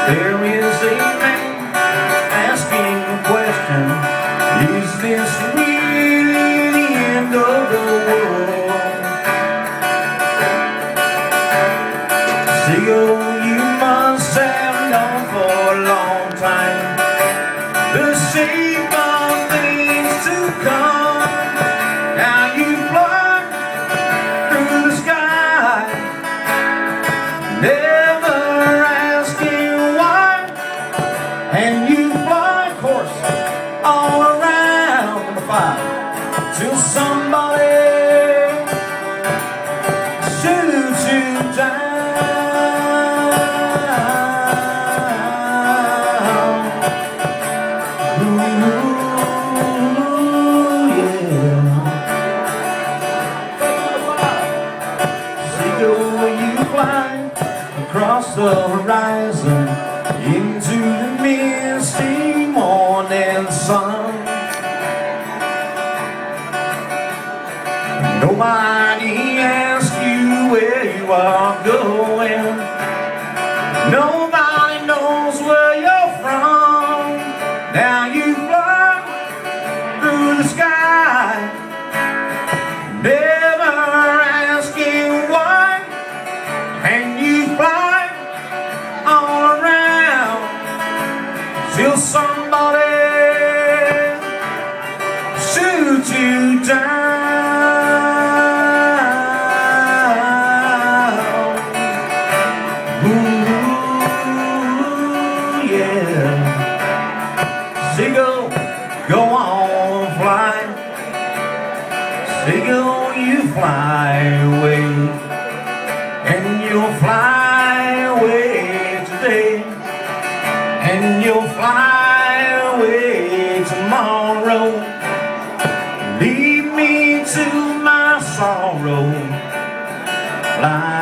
There is a man asking the question, is this really the end of the world? Seagull, you must have known for a long time the shape of things to come. Now you fly through the sky, never asking why, and you fly, of course, all around the fire till somebody shoots you down. Across the horizon into the misty morning sun. Nobody asks you where you are going. Nobody knows where you're from. Now you fly through the sky, never asking why, and you fly all around till somebody shoots you down. Ooh, yeah. Seagull, go on flying. Seagull, you fly away, and you'll fly away today, and you'll fly away tomorrow. Lead me to my sorrow. Fly